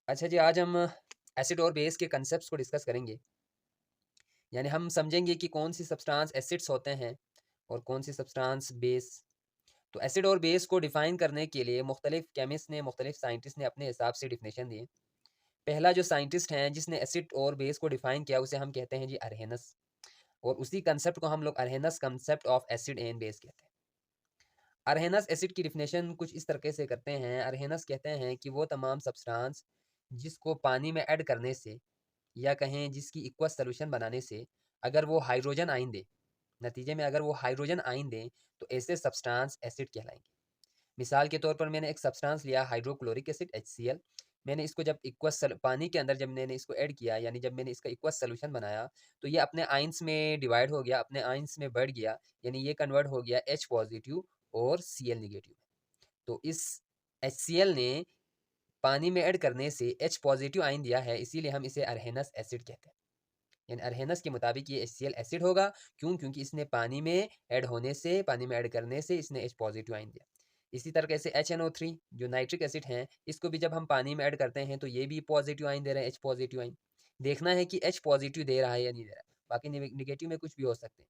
अच्छा जी, आज हम एसिड और बेस के कंसेप्ट्स को डिस्कस करेंगे। यानी हम समझेंगे कि कौन सी सब्सटेंस एसिड्स होते हैं और कौन सी सब्सटेंस बेस। तो एसिड और बेस को डिफाइन करने के लिए मुख्तलिफ केमिस्ट ने, मुख्तलिफ साइंटिस्ट ने अपने हिसाब से डिफिनेशन दिए। पहला जो साइंटिस्ट हैं जिसने एसिड और बेस को डिफाइन किया, उसे हम कहते हैं जी अरहेनस। और उसी कंसेप्ट को हम लोग Arrhenius concept of acid and base कहते हैं। अरहेनस एसिड की डिफिनेशन कुछ इस तरीके से करते हैं। अरहेनस कहते हैं कि वो तमाम सब्सटेंस जिसको पानी में ऐड करने से, या कहें जिसकी इक्वस सॉल्यूशन बनाने से, अगर वो हाइड्रोजन आयन दे, नतीजे में अगर वो हाइड्रोजन आयन दें, तो ऐसे सब्सटेंस एसिड कहलाएंगे। मिसाल के तौर पर मैंने एक सब्सटेंस लिया, हाइड्रोक्लोरिक एसिड HCl। मैंने इसको जब पानी के अंदर जब मैंने इसको ऐड किया, यानी जब मैंने इसका इक्वस सॉल्यूशन बनाया, तो ये अपने आयंस में डिवाइड हो गया, अपने आयंस में बढ़ गया। यानी ये कन्वर्ट हो गया H पॉजिटिव और Cl निगेटिव। तो इस HCl ने पानी में ऐड करने से H पॉजिटिव आयन दिया है, इसीलिए हम इसे अरहेनस एसिड कहते हैं। यानी अरहेनस के मुताबिक ये HCl एसिड होगा। क्यों? क्योंकि इसने पानी में ऐड होने से, पानी में ऐड करने से इसने H पॉजिटिव आयन दिया। इसी तरीके से HNO3 जो नाइट्रिक एसिड है, इसको भी जब हम पानी में ऐड करते हैं तो ये भी पॉजिटिव आयन दे रहा है, H पॉजिटिव आयन। देखना है कि H पॉजिटिव दे रहा है या नहीं दे रहा है, बाकी निगेटिव में कुछ भी हो सकते हैं।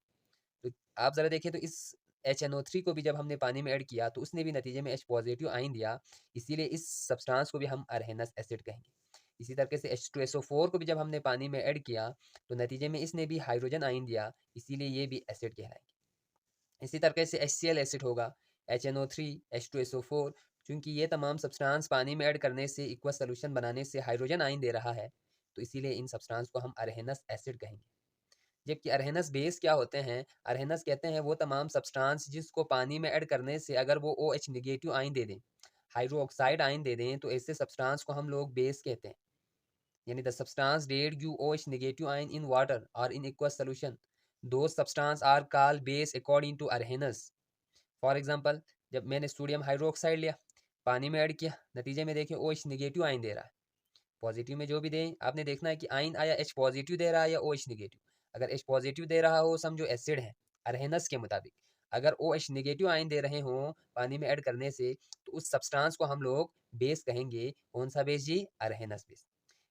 तो आप ज़रा देखें तो इस HNO3 को भी जब हमने पानी में ऐड किया, तो उसने भी नतीजे में H पॉजिटिव आयन दिया। इसीलिए इस सब्सटेंस को भी हम अरहेनस एसिड कहेंगे। इसी तरीके से H2SO4 को भी जब हमने पानी में ऐड किया, तो नतीजे में इसने भी हाइड्रोजन आयन दिया, इसीलिए ये भी एसिड कहलाएंगे। इसी तरीके से HCl एसिड होगा, HNO3, H2SO4। चूंकि ये तमाम सब्सटेंस पानी में ऐड करने से, इक्वस सॉल्यूशन बनाने से हाइड्रोजन आयन दे रहा है, तो इसीलिए इन सब्सटेंस को हम अरहेनस एसिड कहेंगे। जबकि अरहेनस बेस क्या होते हैं? अरहेनस कहते हैं वो तमाम सब्सटेंस जिसको पानी में ऐड करने से अगर वो OH निगेटिव आयन दे दें, हाइड्रो ऑक्साइड आयन दे दें, तो ऐसे सब्सटेंस को हम लोग बेस कहते हैं। यानी the substance that give OH negative ion in water और इन एक्वस सॉल्यूशन, दो substance are called base according to Arrhenius. For example, जब मैंने सोडियम हाइड्रोक्साइड लिया, पानी में ऐड किया, नतीजे में देखिए OH निगेटिव आयन दे रहा है। पॉजिटिव में जो भी दें, आपने देखना है कि आयन आया H पॉजिटिव दे रहा है या OH निगेटिव। अगर H पॉजिटिव दे रहा हो, समझो एसिड है अरहेनस के मुताबिक। अगर OH निगेटिव आयन दे रहे हों पानी में ऐड करने से, तो उस सब्सटेंस को हम लोग बेस कहेंगे। कौन सा बेस जी? अरहेनस बेस।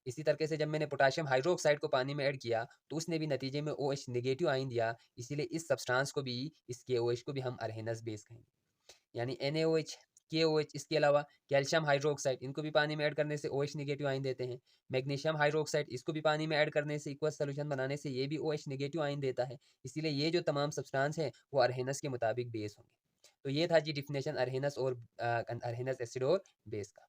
इसी तरीके से जब मैंने पोटेशियम हाइड्रोक्साइड को पानी में ऐड किया, तो उसने भी नतीजे में OH नेगेटिव आयन दिया, इसीलिए इस सब्सटेंस को भी, इसके OH को भी हम अरहेनस बेस कहेंगे। यानी NaOH, KOH, इसके अलावा कैल्शियम हाइड्रोक्साइड, इनको भी पानी में ऐड करने से OH नेगेटिव आयन देते हैं। मैग्नीशियम हाइड्रोक्साइड, इसको भी पानी में ऐड करने से, इक्वस सॉल्यूशन बनाने से, ये भी OH नेगेटिव आयन देता है। इसीलिए ये जो तमाम सब्सटेंस है वो अरहेनस के मुताबिक बेस होंगे। तो ये था जी डिफिनेशन अरहेनस और अरहेनस एसिड और बेस का।